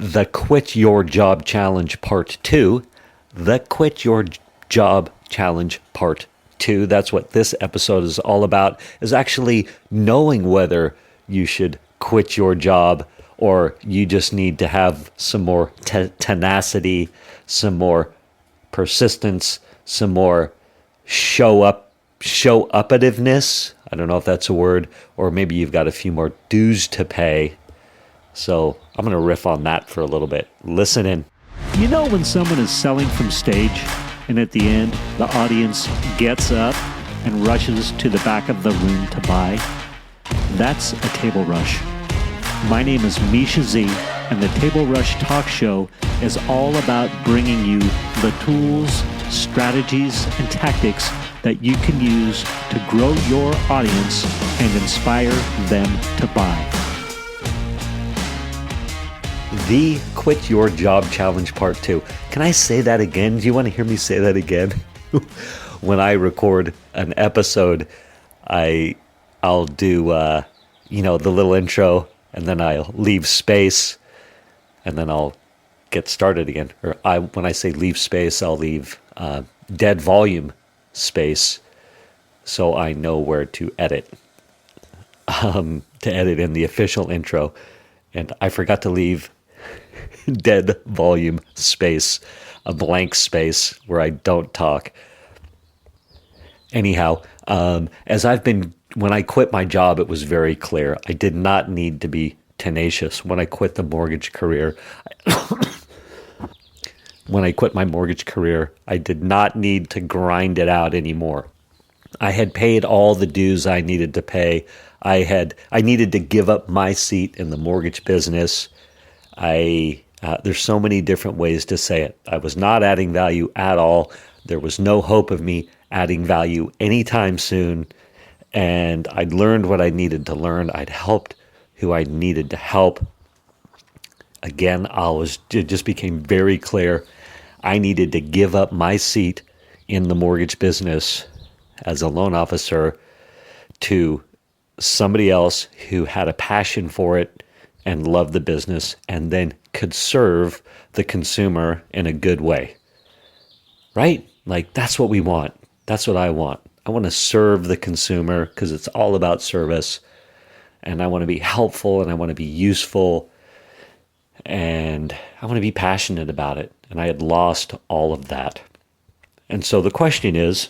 the Quit Your Job Challenge Part 2. The Quit Your Job Challenge Part 2. That's what this episode is all about, is actually knowing whether you should quit your job or you just need to have some more tenacity, some more persistence, some more show-uppativeness. I don't know if that's a word, or maybe you've got a few more dues to pay. So I'm going to riff on that for a little bit. Listen in. You know when someone is selling from stage and at the end the audience gets up and rushes to the back of the room to buy? That's a table rush. My name is Misha Z, and the Table Rush Talk Show is all about bringing you the tools, strategies, and tactics that you can use to grow your audience and inspire them to buy. The Quit Your Job Challenge Part 2. Can I say that again? Do you want to hear me say that again? When I record an episode, I'll do the little intro, and then I'll leave space, and then I'll get started again. Or when I say leave space, I'll leave dead volume space, so I know where to edit. To edit in the official intro, and I forgot to leave dead volume space, a blank space where I don't talk. Anyhow, when I quit my job, it was very clear. I did not need to be tenacious. When I quit the mortgage career, I did not need to grind it out anymore. I had paid all the dues I needed to pay. I needed to give up my seat in the mortgage business. There's so many different ways to say it. I was not adding value at all. There was no hope of me adding value anytime soon. And I'd learned what I needed to learn. I'd helped who I needed to help. Again, it just became very clear. I needed to give up my seat in the mortgage business as a loan officer to somebody else who had a passion for it and loved the business and then could serve the consumer in a good way. Right? Like, that's what we want. That's what I want. I want to serve the consumer because it's all about service, and I want to be helpful, and I want to be useful, and I want to be passionate about it. And I had lost all of that. And so the question is,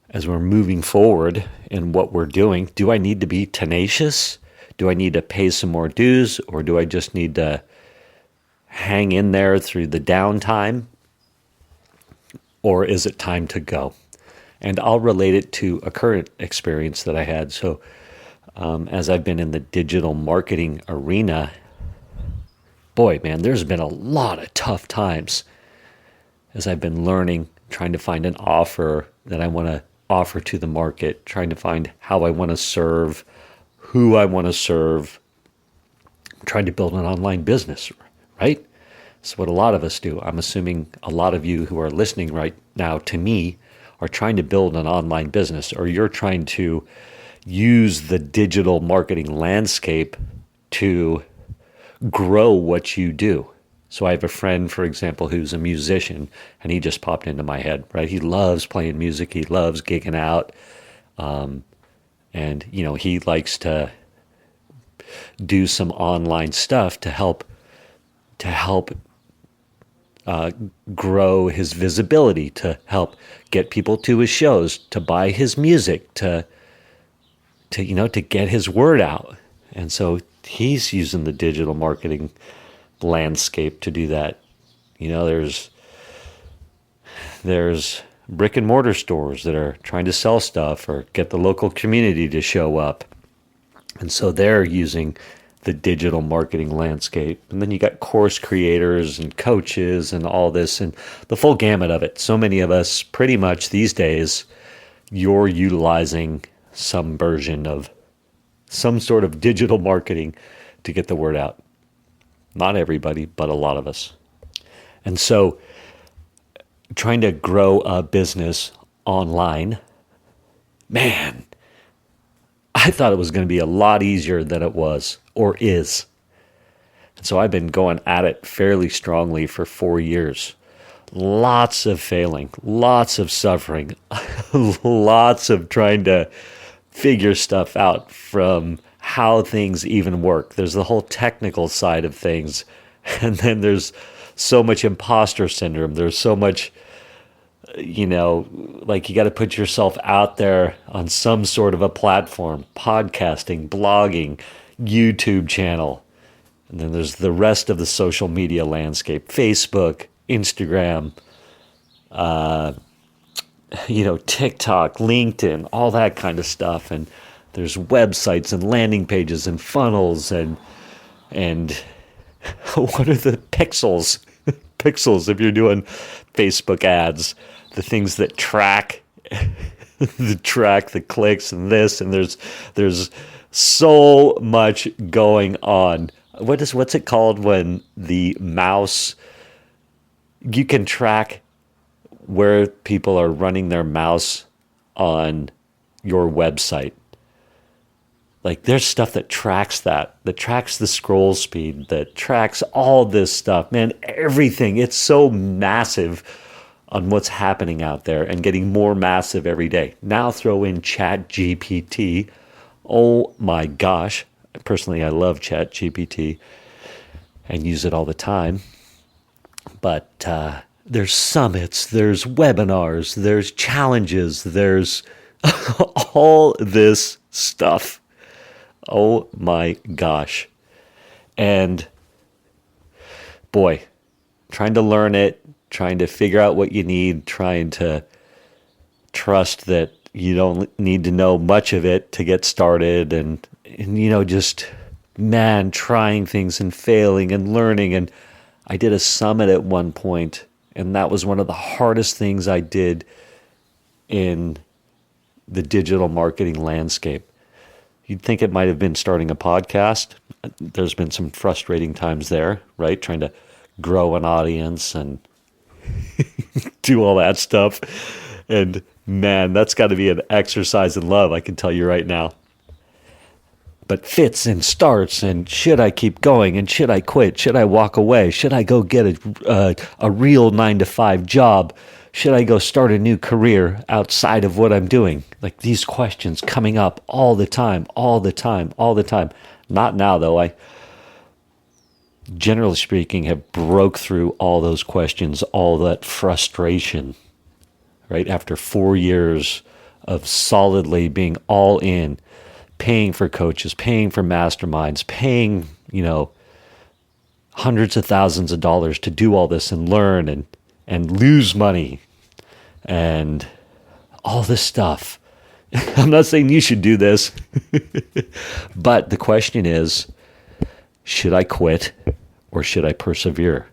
as we're moving forward in what we're doing, do I need to be tenacious? Do I need to pay some more dues, or do I just need to hang in there through the downtime? Or is it time to go? And I'll relate it to a current experience that I had. So as I've been in the digital marketing arena, boy, man, there's been a lot of tough times as I've been learning, trying to find an offer that I want to offer to the market, trying to find how I want to serve, who I want to serve, trying to build an online business, right? It's what a lot of us do. I'm assuming a lot of you who are listening right now to me are trying to build an online business, or you're trying to use the digital marketing landscape to grow what you do. So I have a friend, for example, who's a musician, and he just popped into my head, right? He loves playing music. He loves gigging out. And, he likes to do some online stuff to help grow his visibility, to help get people to his shows, to buy his music, to get his word out. And so he's using the digital marketing landscape to do that. There's brick and mortar stores that are trying to sell stuff or get the local community to show up. And so they're using the digital marketing landscape. And then you got course creators and coaches and all this and the full gamut of it. So many of us pretty much these days, you're utilizing some version of some sort of digital marketing to get the word out. Not everybody, but a lot of us. And so trying to grow a business online, man, I thought it was going to be a lot easier than it was or is. So I've been going at it fairly strongly for 4 years. Lots of failing, lots of suffering, lots of trying to figure stuff out from how things even work. There's the whole technical side of things. And then there's so much imposter syndrome. There's so much, like you got to put yourself out there on some sort of a platform, podcasting, blogging, YouTube channel. And then there's the rest of the social media landscape, Facebook, Instagram, TikTok, LinkedIn, all that kind of stuff. And there's websites and landing pages and funnels and what are the pixels? Pixels if you're doing Facebook ads, the things that track the clicks and this, and there's so much going on. What's it called when the mouse, you can track where people are running their mouse on your website? Like there's stuff that tracks that tracks the scroll speed, that tracks all this stuff. Man, everything. It's so massive on what's happening out there and getting more massive every day. Now throw in Chat GPT. Oh my gosh. Personally, I love Chat GPT and use it all the time. But there's summits, there's webinars, there's challenges, there's all this stuff. Oh my gosh. And boy, trying to learn it, trying to figure out what you need, trying to trust that you don't need to know much of it to get started, and just, man, trying things and failing and learning. And I did a summit at one point, and that was one of the hardest things I did in the digital marketing landscape. You'd think it might have been starting a podcast. There's been some frustrating times there, right? Trying to grow an audience and do all that stuff. And man, that's got to be an exercise in love, I can tell you right now. But fits and starts, and should I keep going, and should I quit? Should I walk away? Should I go get a real 9-to-5 job? Should I go start a new career outside of what I'm doing? Like these questions coming up all the time. Not now, though. I, generally speaking, have broke through all those questions, all that frustration, right? After 4 years of solidly being all in, paying for coaches, paying for masterminds, paying, hundreds of thousands of dollars to do all this and learn and lose money and all this stuff. I'm not saying you should do this, but the question is, should I quit or should I persevere?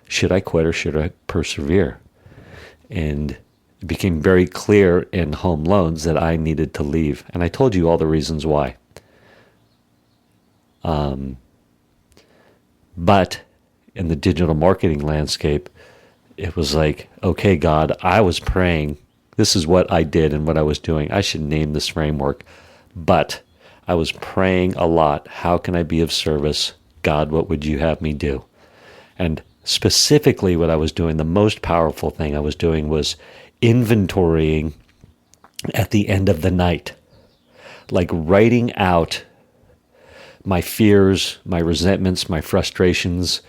Should I quit or should I persevere? And it became very clear in home loans that I needed to leave. And I told you all the reasons why. But in the digital marketing landscape, it was like, okay, God, I was praying. This is what I did and what I was doing. I should name this framework. But I was praying a lot. How can I be of service? God, what would you have me do? And specifically what I was doing, the most powerful thing I was doing was inventorying at the end of the night. Like writing out my fears, my resentments, my frustrations.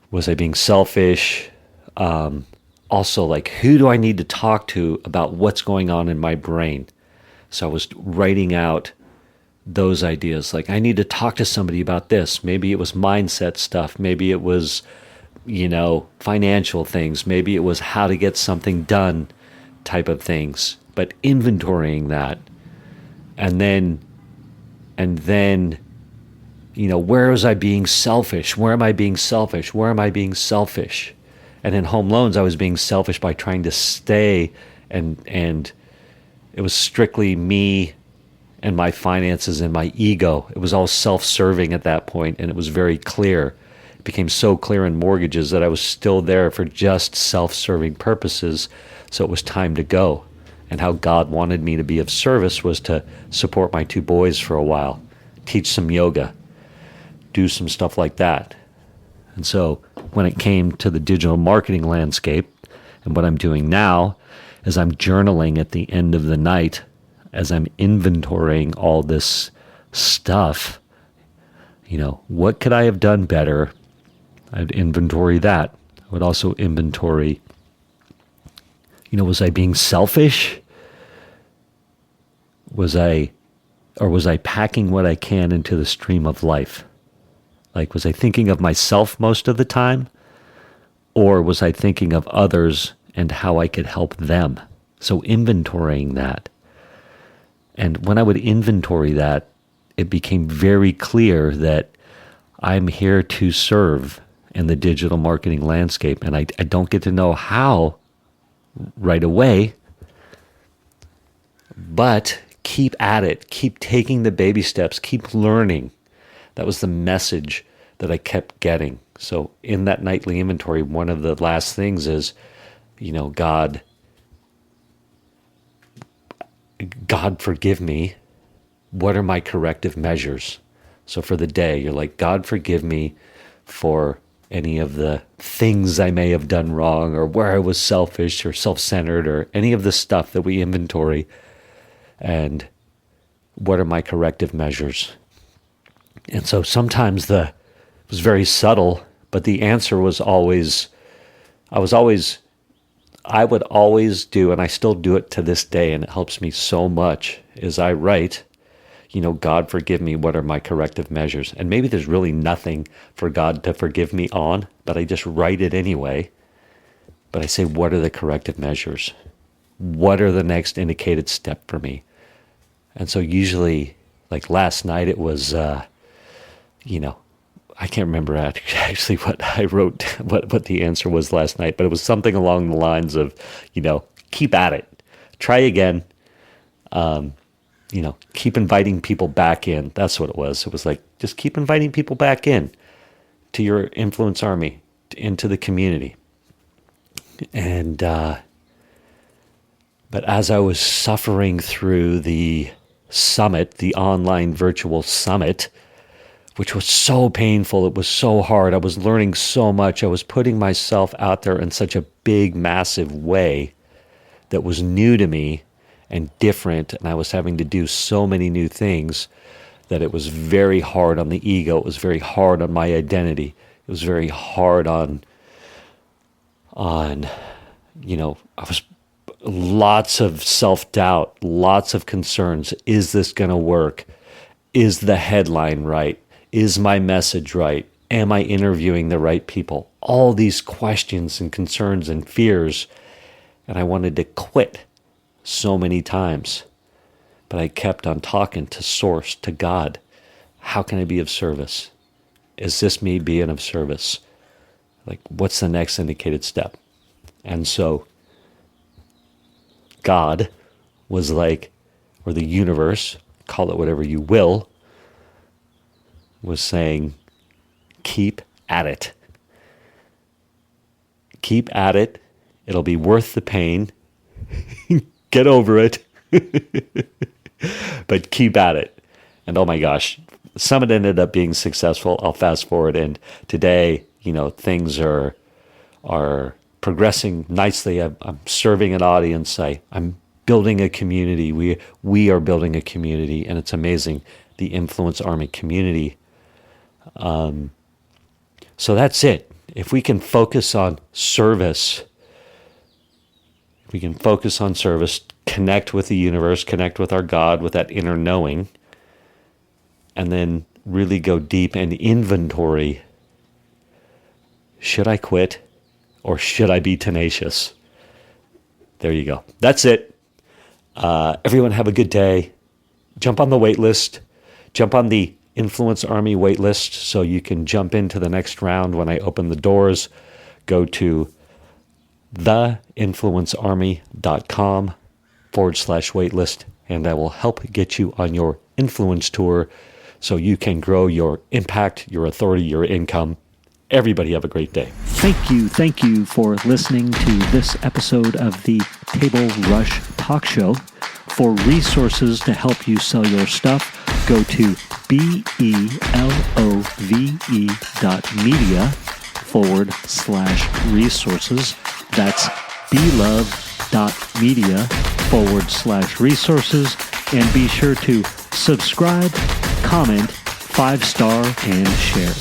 Was I being selfish? Also, like, who do I need to talk to about what's going on in my brain? So I was writing out those ideas. Like, I need to talk to somebody about this. Maybe it was mindset stuff. Maybe it was, financial things. Maybe it was how to get something done type of things. But inventorying that. And then, where was I being selfish? Where am I being selfish? Where am I being selfish? And in home loans, I was being selfish by trying to stay, and it was strictly me and my finances and my ego. It was all self-serving at that point, and it was very clear. It became so clear in mortgages that I was still there for just self-serving purposes, so it was time to go. And how God wanted me to be of service was to support my two boys for a while, teach some yoga, do some stuff like that. And so when it came to the digital marketing landscape, and what I'm doing now is I'm journaling at the end of the night as I'm inventorying all this stuff. What could I have done better? I'd inventory that. I would also inventory, was I being selfish? Was I packing what I can into the stream of life? Like, was I thinking of myself most of the time? Or was I thinking of others and how I could help them? So inventorying that. And when I would inventory that, it became very clear that I'm here to serve in the digital marketing landscape. And I don't get to know how right away, but keep at it. Keep taking the baby steps. Keep learning. That was the message that I kept getting. So in that nightly inventory, one of the last things is, God forgive me. What are my corrective measures? So for the day, you're like, God forgive me for any of the things I may have done wrong, or where I was selfish or self-centered, or any of the stuff that we inventory. And what are my corrective measures? And so sometimes it was very subtle, but the answer was always, I would always do, and I still do it to this day, and it helps me so much, is I write, God forgive me, what are my corrective measures? And maybe there's really nothing for God to forgive me on, but I just write it anyway. But I say, what are the corrective measures? What are the next indicated step for me? And so usually, like last night, it was, I can't remember actually what I wrote, what the answer was last night, but it was something along the lines of, keep at it, try again, keep inviting people back in. That's what it was. It was like, just keep inviting people back in to your influence army, into the community. And, but as I was suffering through the summit, the online virtual summit, which was so painful, it was so hard, I was learning so much, I was putting myself out there in such a big, massive way that was new to me and different, and I was having to do so many new things that it was very hard on the ego, it was very hard on my identity, it was very hard on I was lots of self-doubt, lots of concerns. Is this going to work? Is the headline right? Is my message right? Am I interviewing the right people? All these questions and concerns and fears. And I wanted to quit so many times. But I kept on talking to Source, to God. How can I be of service? Is this me being of service? Like, what's the next indicated step? And so God was like, or the universe, call it whatever you will, was saying, keep at it. Keep at it. It'll be worth the pain. Get over it. But keep at it. And oh my gosh, the summit ended up being successful. I'll fast forward. And today, things are progressing nicely. I'm serving an audience. I'm building a community. We are building a community, and it's amazing, the Influence Army community. So that's it. If we can focus on service, connect with the universe, connect with our God, with that inner knowing, and then really go deep and inventory. Should I quit or should I be tenacious? There you go. That's it. Everyone have a good day. Jump on the wait list. Jump on the Influence Army wait list so you can jump into the next round when I open the doors. Go to theinfluencearmy.com/waitlist, and I will help get you on your influence tour so you can grow your impact, your authority, your income. Everybody have a great day. Thank you for listening to this episode of the Table Rush Talk Show. For resources to help you sell your stuff, go to belove.media/resources. That's belove.media/resources. And be sure to subscribe, comment, 5-star, and share.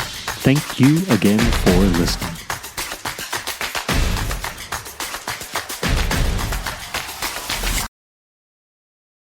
Thank you again for listening.